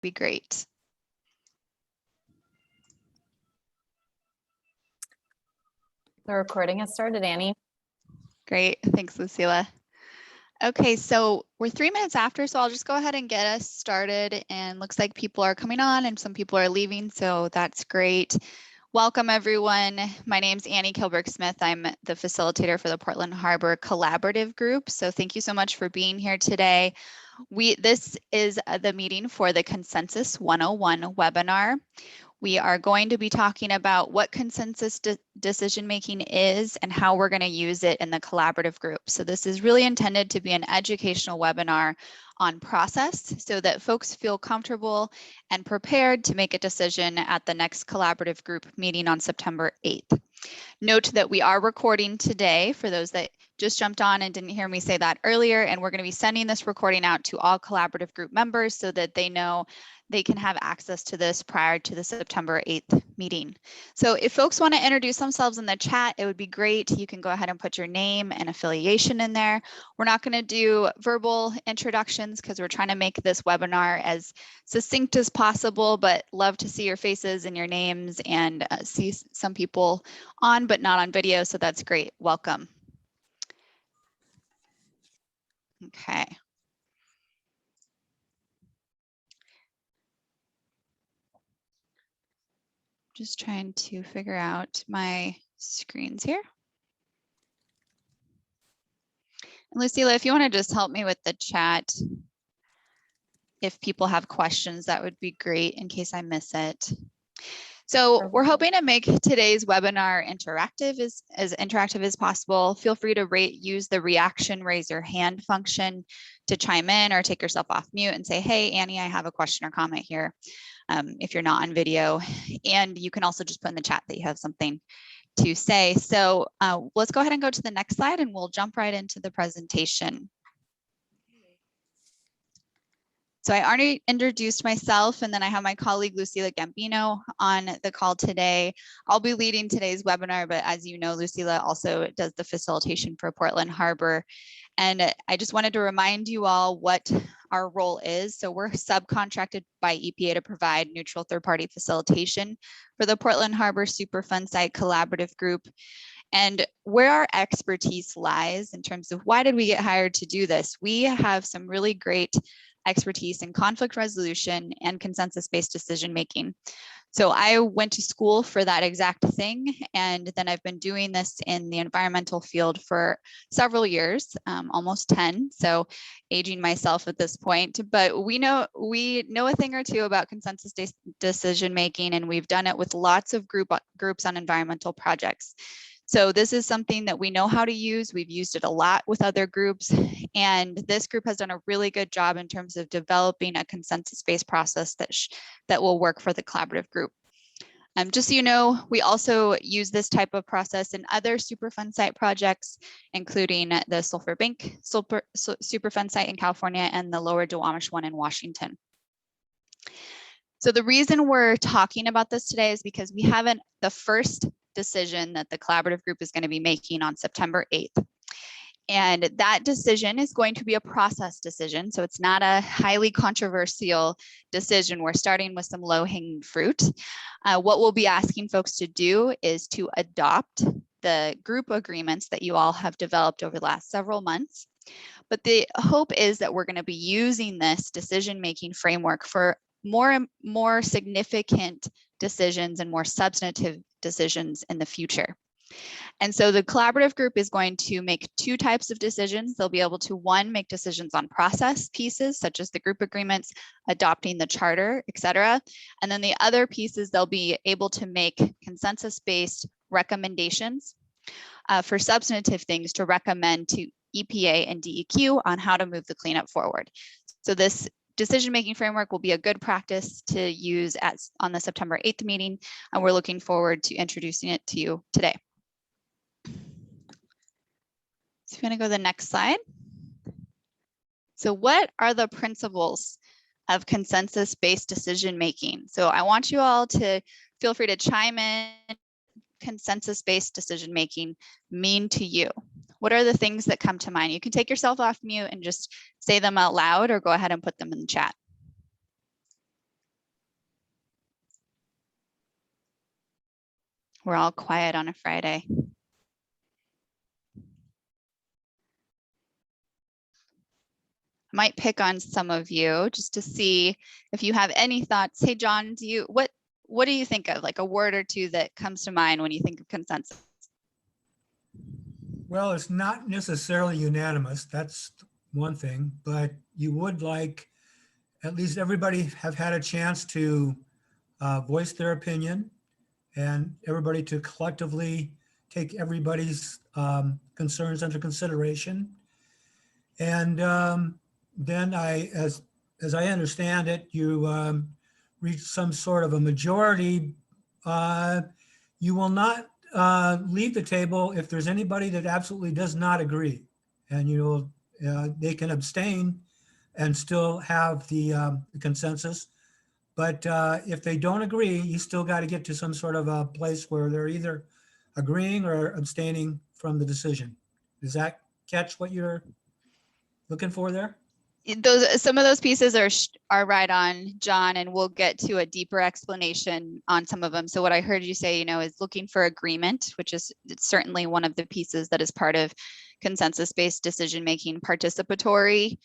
be great. The recording has started, Annie. Great, thanks, Lucila. Okay, so we're 3 minutes after, so I'll just go ahead and get us started. And looks like people are coming on and some people are leaving, so that's great. Welcome, everyone. My name's Annie Kilberg-Smith. I'm the facilitator for the Portland Harbor Collaborative Group. So thank you so much for being here today. This is the meeting for the Consensus 101 webinar. We are going to be talking about what consensus decision-making is and how we're going to use it in the collaborative group. So this is really intended to be an educational webinar on process so that folks feel comfortable and prepared to make a decision at the next collaborative group meeting on September 8th. Note that we are recording today for those that just jumped on and didn't hear me say that earlier, and we're going to be sending this recording out to all collaborative group members so that they know they can have access to this prior to the September 8th meeting. So if folks want to introduce themselves in the chat, it would be great. You can go ahead and put your name and affiliation in there. We're not going to do verbal introductions because we're trying to make this webinar as succinct as possible, but love to see your faces and your names and see some people on but not on video, so that's great. Welcome. Okay. Just trying to figure out my screens here. And Lucila, if you want to just help me with the chat, if people have questions, that would be great in case I miss it. So we're hoping to make today's webinar interactive, as interactive as possible. Feel free to use the reaction raise your hand function to chime in or take yourself off mute and say, hey, Annie, I have a question or comment here if you're not on video. And you can also just put in the chat that you have something to say. So let's go ahead and go to the next slide and we'll jump right into the presentation. So I already introduced myself, and then I have my colleague Lucila Gambino on the call today. I'll be leading today's webinar, but as you know, Lucila also does the facilitation for Portland Harbor. And I just wanted to remind you all what our role is. So we're subcontracted by EPA to provide neutral third-party facilitation for the Portland Harbor Superfund Site Collaborative Group. And where our expertise lies in terms of why did we get hired to do this, we have some really great expertise in conflict resolution and consensus-based decision-making. So I went to school for that exact thing, and then I've been doing this in the environmental field for several years, almost 10, so aging myself at this point. But we know a thing or two about consensus-based decision-making, and we've done it with lots of groups on environmental projects. So this is something that we know how to use. We've used it a lot with other groups, and this group has done a really good job in terms of developing a consensus-based process that will work for the collaborative group. Just so you know, we also use this type of process in other Superfund site projects, including the Sulphur Bank Superfund site in California and the Lower Duwamish one in Washington. So the reason we're talking about this today is because we have the first decision that the collaborative group is going to be making on September 8th. And that decision is going to be a process decision. So it's not a highly controversial decision. We're starting with some low-hanging fruit. What we'll be asking folks to do is to adopt the group agreements that you all have developed over the last several months. But the hope is that we're going to be using this decision-making framework for more significant decisions and more substantive decisions in the future. And so the collaborative group is going to make two types of decisions. They'll be able to, one, make decisions on process pieces, such as the group agreements, adopting the charter, et cetera. And then the other pieces, they'll be able to make consensus-based recommendations for substantive things to recommend to EPA and DEQ on how to move the cleanup forward. So this decision-making framework will be a good practice to use on the September 8th meeting, and we're looking forward to introducing it to you today. So if you want to go to the next slide. So what are the principles of consensus-based decision-making? So I want you all to feel free to chime in. Consensus-based decision-making mean to you? What are the things that come to mind? You can take yourself off mute and just say them out loud or go ahead and put them in the chat. We're all quiet on a Friday. I might pick on some of you just to see if you have any thoughts. Hey, John, what do you think of, like a word or two that comes to mind when you think of consensus? Well, it's not necessarily unanimous. That's one thing, but you would like at least everybody have had a chance to voice their opinion and everybody to collectively take everybody's concerns under consideration. And then as I understand it, you reach some sort of a majority. You will not leave the table if there's anybody that absolutely does not agree, and they can abstain and still have the consensus. But if they don't agree, you still got to get to some sort of a place where they're either agreeing or abstaining from the decision. Does that catch what you're looking for there? Some of those pieces are right on, John, and we'll get to a deeper explanation on some of them. So what I heard you say, is looking for agreement, which is certainly one of the pieces that is part of consensus-based decision-making, participatory.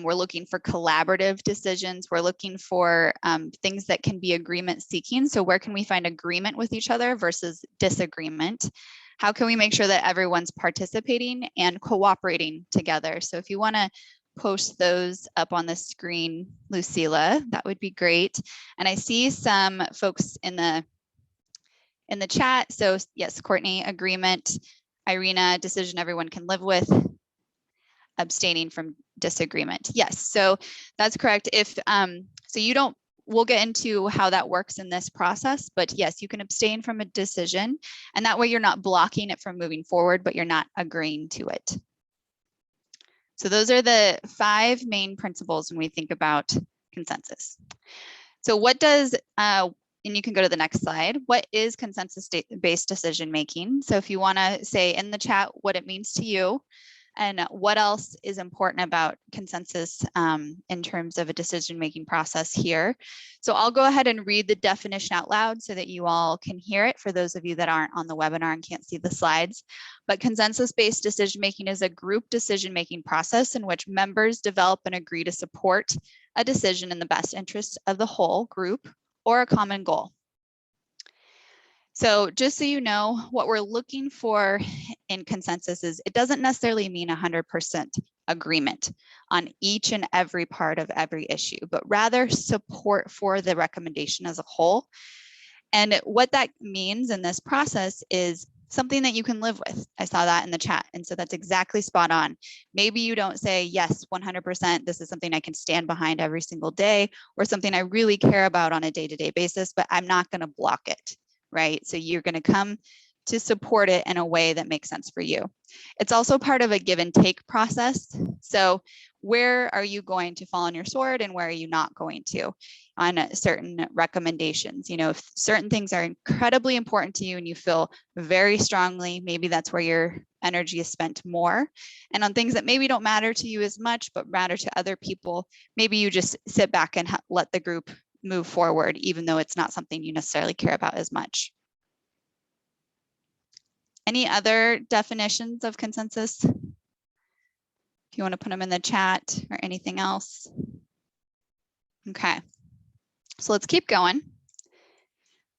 We're looking for collaborative decisions. We're looking for things that can be agreement seeking. So where can we find agreement with each other versus disagreement? How can we make sure that everyone's participating and cooperating together? So if you want to post those up on the screen, Lucila, that would be great. And I see some folks in the chat. So yes, Courtney, agreement. Irina, decision everyone can live with. Abstaining from disagreement. Yes, so that's correct. We'll get into how that works in this process, but yes, you can abstain from a decision, and that way you're not blocking it from moving forward, but you're not agreeing to it. So those are the 5 main principles when we think about consensus. So what does, and you can go to the next slide, what is consensus-based decision making? So if you want to say in the chat what it means to you, and what else is important about consensus in terms of a decision-making process here. So I'll go ahead and read the definition out loud so that you all can hear it for those of you that aren't on the webinar and can't see the slides. But consensus-based decision-making is a group decision-making process in which members develop and agree to support a decision in the best interest of the whole group or a common goal. So just so you know, what we're looking for in consensus is it doesn't necessarily mean 100% agreement on each and every part of every issue, but rather support for the recommendation as a whole. And what that means in this process is something that you can live with. I saw that in the chat. And so that's exactly spot on. Maybe you don't say, yes, 100%, this is something I can stand behind every single day, or something I really care about on a day-to-day basis, but I'm not going to block it. Right? So you're going to come to support it in a way that makes sense for you. It's also part of a give and take process. So where are you going to fall on your sword and where are you not going to on certain recommendations? If certain things are incredibly important to you and you feel very strongly, maybe that's where your energy is spent more. And on things that maybe don't matter to you as much, but matter to other people, maybe you just sit back and let the group move forward, even though it's not something you necessarily care about as much. Any other definitions of consensus? If you want to put them in the chat or anything else. Okay, so let's keep going.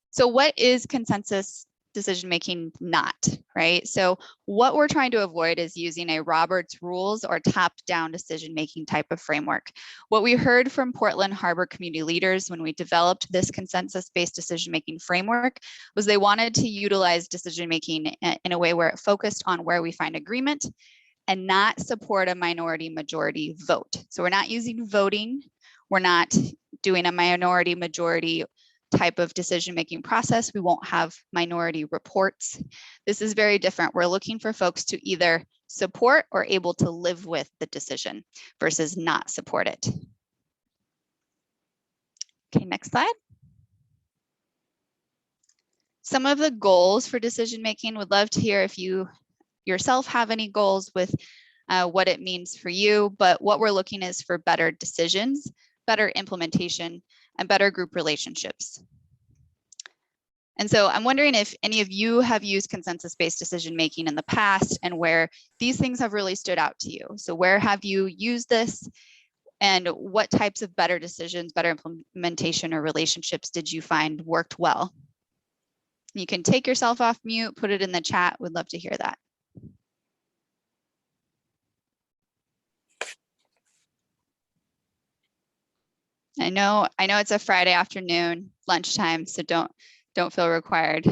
So what is consensus decision-making not, right? So what we're trying to avoid is using a Roberts rules or top-down decision-making type of framework. What we heard from Portland Harbor community leaders when we developed this consensus-based decision-making framework was they wanted to utilize decision-making in a way where it focused on where we find agreement and not support a minority majority vote. So we're not using voting. We're not doing a minority majority type of decision-making process. We won't have minority reports. This is very different. We're looking for folks to either support or able to live with the decision versus not support it. Okay, next slide. Some of the goals for decision-making, would love to hear if you yourself have any goals with what it means for you, but what we're looking is for better decisions, better implementation, and better group relationships. And so I'm wondering if any of you have used consensus-based decision-making in the past and where these things have really stood out to you. So where have you used this, and what types of better decisions, better implementation or relationships did you find worked well? You can take yourself off mute, put it in the chat. Would love to hear that. I know it's a Friday afternoon, lunchtime, so don't feel required.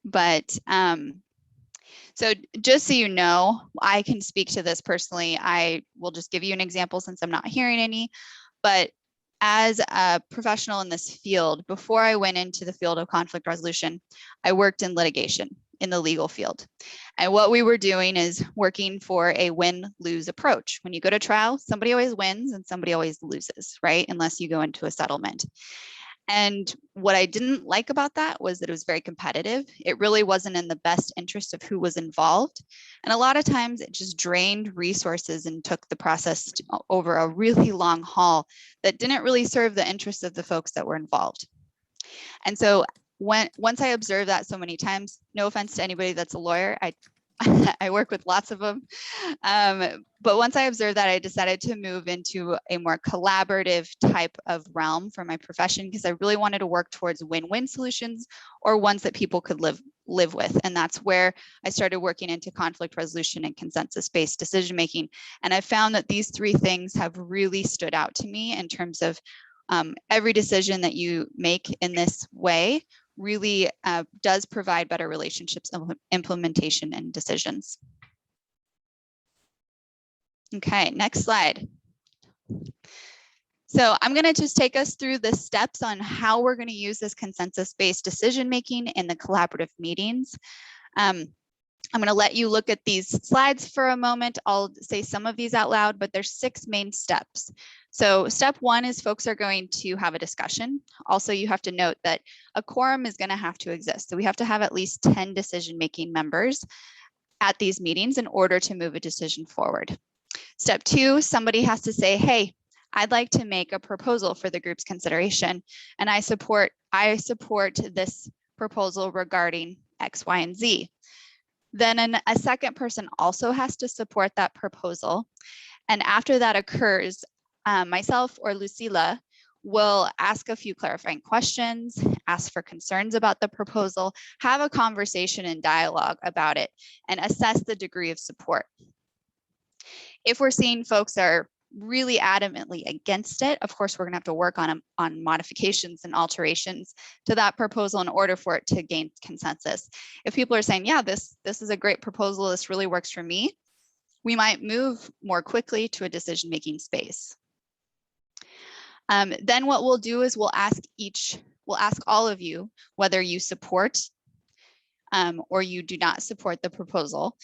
But so just so you know, I can speak to this personally. I will just give you an example since I'm not hearing any. But as a professional in this field, before I went into the field of conflict resolution, I worked in litigation in the legal field. And what we were doing is working for a win-lose approach. When you go to trial, somebody always wins and somebody always loses, right? Unless you go into a settlement. And what I didn't like about that was that it was very competitive. It really wasn't in the best interest of who was involved. And a lot of times it just drained resources and took the process over a really long haul that didn't really serve the interests of the folks that were involved. And so once I observed that so many times, no offense to anybody that's a lawyer, I work with lots of them. But once I observed that, I decided to move into a more collaborative type of realm for my profession because I really wanted to work towards win-win solutions or ones that people could live with. And that's where I started working into conflict resolution and consensus-based decision-making. And I found that these three things have really stood out to me in terms of every decision that you make in this way really does provide better relationships, implementation, and decisions. Okay, next slide. So I'm going to just take us through the steps on how we're going to use this consensus-based decision-making in the collaborative meetings. I'm going to let you look at these slides for a moment. I'll say some of these out loud, but there's 6 main steps. So step 1 is folks are going to have a discussion. Also, you have to note that a quorum is going to have to exist. So we have to have at least 10 decision-making members at these meetings in order to move a decision forward. Step 2, somebody has to say, hey, I'd like to make a proposal for the group's consideration, and I support this proposal regarding X, Y, and Z. Then a second person also has to support that proposal. And after that occurs, myself or Lucila will ask a few clarifying questions, ask for concerns about the proposal, have a conversation and dialogue about it, and assess the degree of support. If we're seeing folks are really adamantly against it, of course, we're going to have to work on modifications and alterations to that proposal in order for it to gain consensus. If people are saying, yeah, this is a great proposal, this really works for me, we might move more quickly to a decision-making space. Then what we'll do is we'll ask all of you whether you support or you do not support the proposal.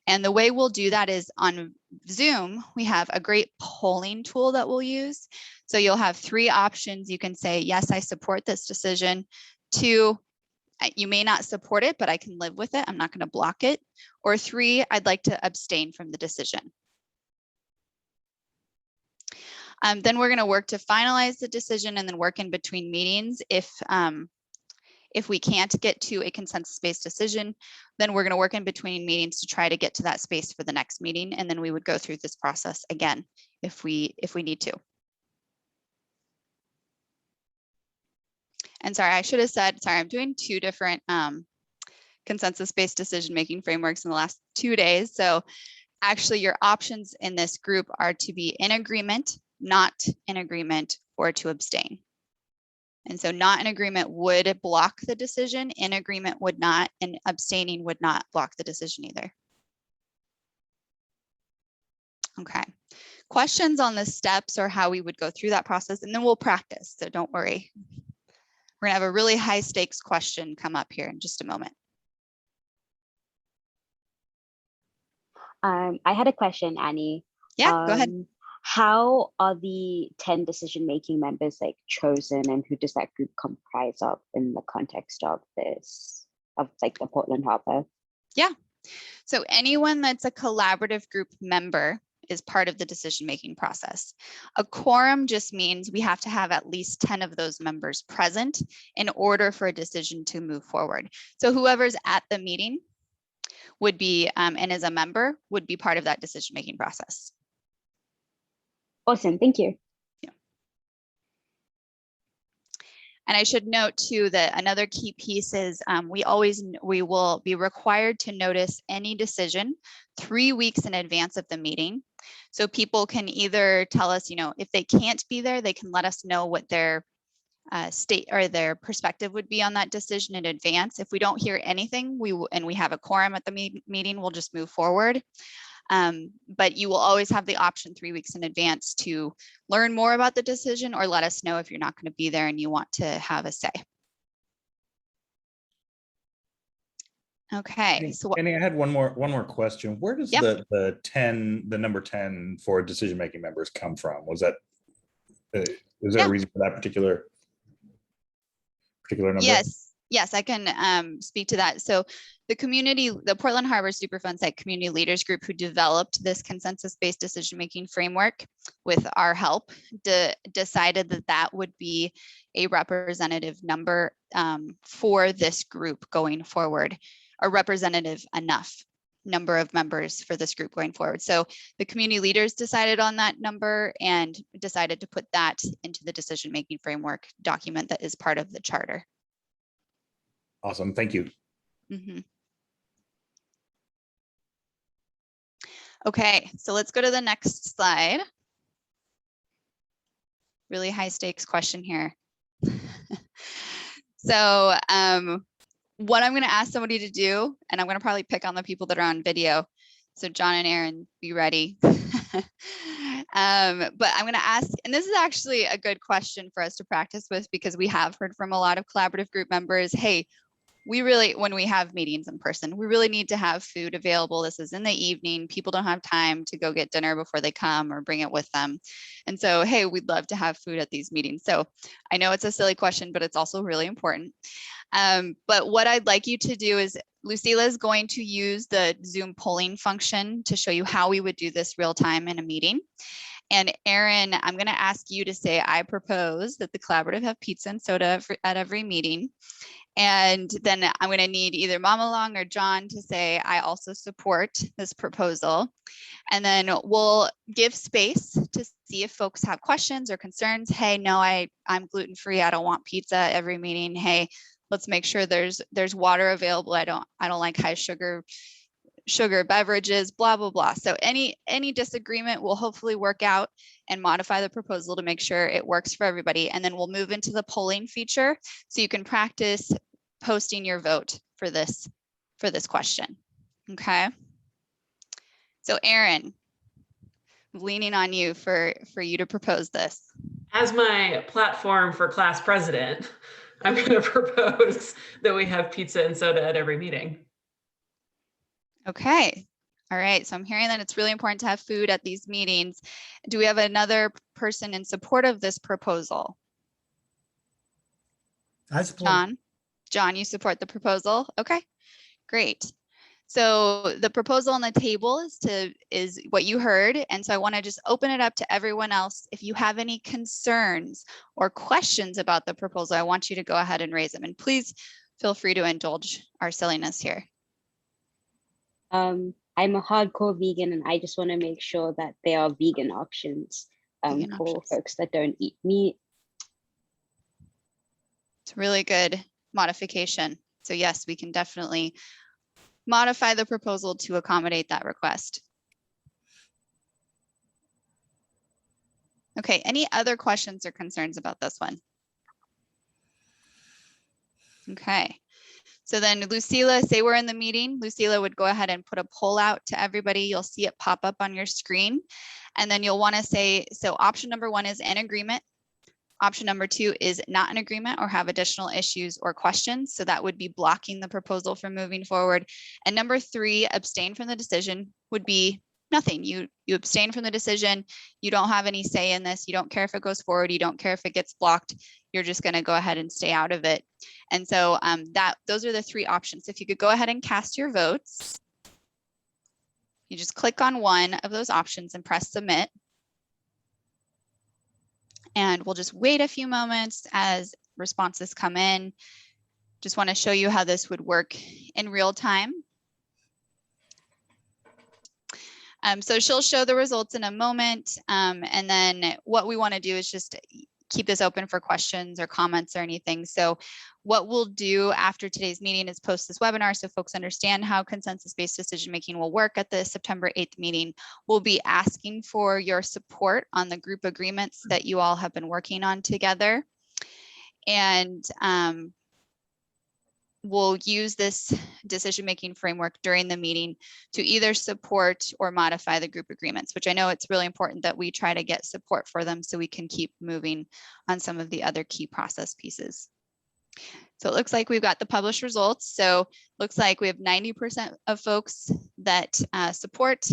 And the way we'll do that is on Zoom, we have a great polling tool that we'll use. So you'll have 3 options. You can say, yes, I support this decision. 2, you may not support it, but I can live with it. I'm not going to block it. Or 3, I'd like to abstain from the decision. Then we're going to work to finalize the decision and then work in between meetings. If we can't get to a consensus-based decision, then we're going to work in between meetings to try to get to that space for the next meeting. And then we would go through this process again if we need to. And sorry, I should have said, sorry, I'm doing 2 different consensus-based decision-making frameworks in the last 2 days. So actually your options in this group are to be in agreement, not in agreement, or to abstain. And so not in agreement would block the decision, in agreement would not, and abstaining would not block the decision either. Okay. Questions on the steps or how we would go through that process, and then we'll practice, so don't worry. We're gonna have a really high stakes question come up here in just a moment. I had a question, Annie. Yeah, go ahead. How are the 10 decision-making members chosen, and who does that group comprise of in the context of this, of the Portland Harbor? Yeah, so anyone that's a collaborative group member is part of the decision-making process. A quorum just means we have to have at least 10 of those members present in order for a decision to move forward. So whoever's at the meeting would be, and is a member, would be part of that decision-making process. Awesome, thank you. And I should note too that another key piece is we will be required to notice any decision 3 weeks in advance of the meeting. So people can either tell us, if they can't be there, they can let us know what their state or their perspective would be on that decision in advance. If we don't hear anything, and we have a quorum at the meeting, we'll just move forward. But you will always have the option 3 weeks in advance to learn more about the decision or let us know if you're not going to be there and you want to have a say. Okay, so Annie, I had one more question. Where does Yep. the number 10 for decision-making members come from? Was that is there a reason for that particular number? Yes, I can speak to that. So the Portland Harbor Superfund Site Community Leaders Group, who developed this consensus-based decision-making framework with our help, decided that would be a representative number for this group going forward, a representative enough number of members for this group going forward. So the community leaders decided on that number and decided to put that into the decision-making framework document that is part of the charter. Awesome, thank you. Okay, so let's go to the next slide. Really high stakes question here. So what I'm going to ask somebody to do, and I'm going to probably pick on the people that are on video. So John and Aaron, be ready. But I'm going to ask, and this is actually a good question for us to practice with, because we have heard from a lot of collaborative group members, hey, when we have meetings in person, we really need to have food available. This is in the evening. People don't have time to go get dinner before they come or bring it with them. And so, hey, we'd love to have food at these meetings. So I know it's a silly question, but it's also really important. But what I'd like you to do is, Lucila is going to use the Zoom polling function to show you how we would do this real time in a meeting. And Aaron, I'm going to ask you to say, I propose that the collaborative have pizza and soda at every meeting. And then I'm going to need either Mama Long or John to say, I also support this proposal. And then we'll give space to see if folks have questions or concerns. Hey, no, I'm gluten-free. I don't want pizza at every meeting. Hey, let's make sure there's water available. I don't like high sugar beverages, blah, blah, blah. So any disagreement will hopefully work out and modify the proposal to make sure it works for everybody. And then we'll move into the polling feature so you can practice posting your vote for this question. Okay. So Aaron, I'm leaning on you for you to propose this. As my platform for class president, I'm going to propose that we have pizza and soda at every meeting. Okay. All right. So I'm hearing that it's really important to have food at these meetings. Do we have another person in support of this proposal? I support. John, you support the proposal? Okay, great. So the proposal on the table is what you heard. And so I want to just open it up to everyone else. If you have any concerns or questions about the proposal, I want you to go ahead and raise them. And please feel free to indulge our silliness here. I'm a hardcore vegan, and I just want to make sure that there are vegan options for folks that don't eat meat. It's a really good modification. So yes, we can definitely modify the proposal to accommodate that request. Okay, any other questions or concerns about this one? Okay, so then Lucila, say we're in the meeting, Lucila would go ahead and put a poll out to everybody. You'll see it pop up on your screen. And then you'll want to say, so option number 1 is in agreement. Option number 2 is not in agreement or have additional issues or questions. So that would be blocking the proposal from moving forward. And number 3, abstain from the decision, would be nothing. You abstain from the decision. You don't have any say in this. You don't care if it goes forward. You don't care if it gets blocked. You're just going to go ahead and stay out of it. And so those are the 3 options. If you could go ahead and cast your votes. You just click on one of those options and press submit. And we'll just wait a few moments as responses come in. Just want to show you how this would work in real time. So she'll show the results in a moment. And then what we want to do is just keep this open for questions or comments or anything. So what we'll do after today's meeting is post this webinar so folks understand how consensus-based decision-making will work at the September 8th meeting. We'll be asking for your support on the group agreements that you all have been working on together. And we'll use this decision-making framework during the meeting to either support or modify the group agreements, which I know it's really important that we try to get support for them so we can keep moving on some of the other key process pieces. So it looks like we've got the published results. So looks like we have 90% of folks that support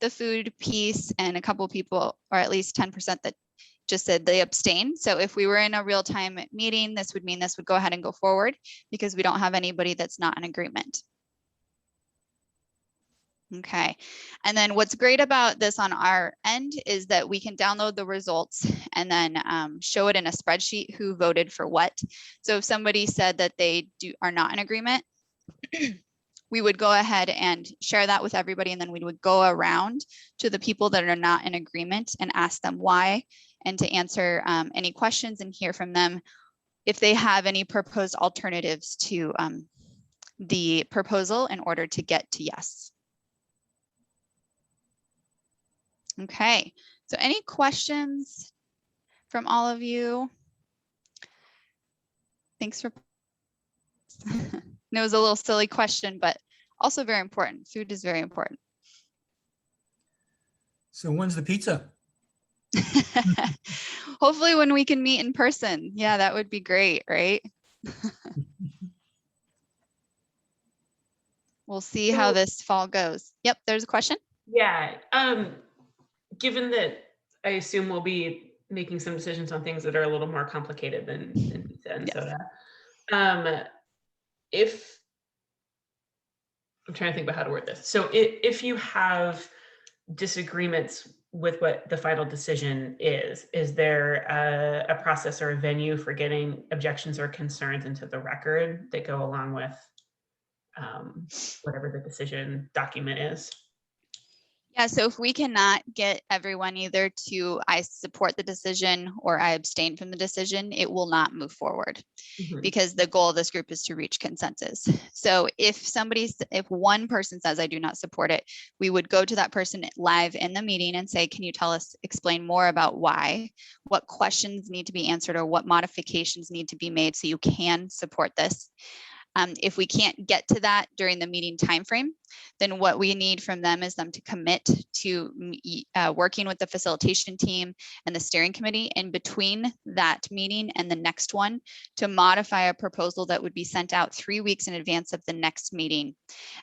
the food piece, and a couple people, or at least 10% that just said they abstain. So if we were in a real-time meeting, this would mean this would go ahead and go forward because we don't have anybody that's not in agreement. Okay, and then what's great about this on our end is that we can download the results and then show it in a spreadsheet who voted for what. So if somebody said that they are not in agreement, we would go ahead and share that with everybody, and then we would go around to the people that are not in agreement and ask them why, and to answer any questions and hear from them if they have any proposed alternatives to the proposal in order to get to yes. Okay, so any questions from all of you? Thanks for, it was a little silly question, but also very important. Food is very important. So when's the pizza? Hopefully when we can meet in person. Yeah, that would be great, right? We'll see how this fall goes. Yep, there's a question. Yeah. Given that I assume we'll be making some decisions on things that are a little more complicated than pizza and Yes. soda. If I'm trying to think about how to word this. So if you have disagreements with what the final decision is there a process or a venue for getting objections or concerns into the record that go along with whatever the decision document is? Yeah, so if we cannot get everyone either to I support the decision or I abstain from the decision, it will not move forward because the goal of this group is to reach consensus. So if one person says I do not support it, we would go to that person live in the meeting and say, can you explain more about why, what questions need to be answered or what modifications need to be made so you can support this. If we can't get to that during the meeting timeframe, then what we need from them is them to commit to working with the facilitation team and the steering committee in between that meeting and the next one to modify a proposal that would be sent out 3 weeks in advance of the next meeting.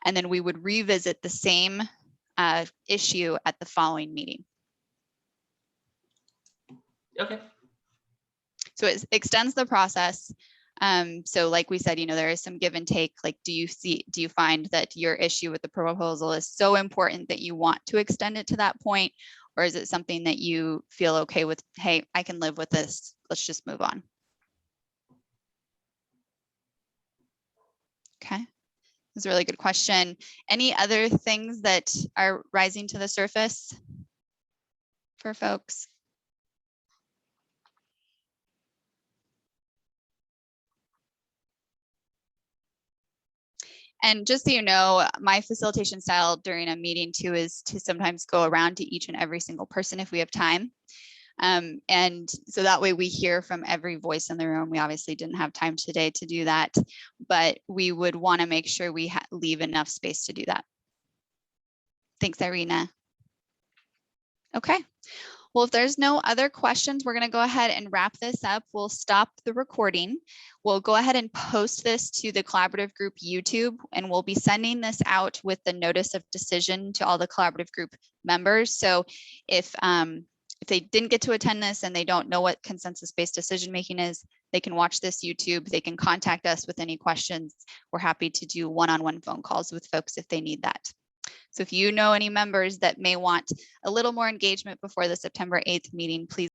And then we would revisit the same issue at the following meeting. Okay. So it extends the process. So like we said, there is some give and take. Like, do you find that your issue with the proposal is so important that you want to extend it to that point? Or is it something that you feel okay with? Hey, I can live with this. Let's just move on. Okay. That's a really good question. Any other things that are rising to the surface for folks? And just so you know, my facilitation style during a meeting too is to sometimes go around to each and every single person if we have time. And so that way we hear from every voice in the room. We obviously didn't have time today to do that, but we would want to make sure we leave enough space to do that. Thanks, Irina. Okay. Well, if there's no other questions, we're going to go ahead and wrap this up. We'll stop the recording. We'll go ahead and post this to the collaborative group YouTube, and we'll be sending this out with the notice of decision to all the collaborative group members. So if they didn't get to attend this and they don't know what consensus-based decision-making is, they can watch this YouTube. They can contact us with any questions. We're happy to do one-on-one phone calls with folks if they need that. So if you know any members that may want a little more engagement before the September 8th meeting, please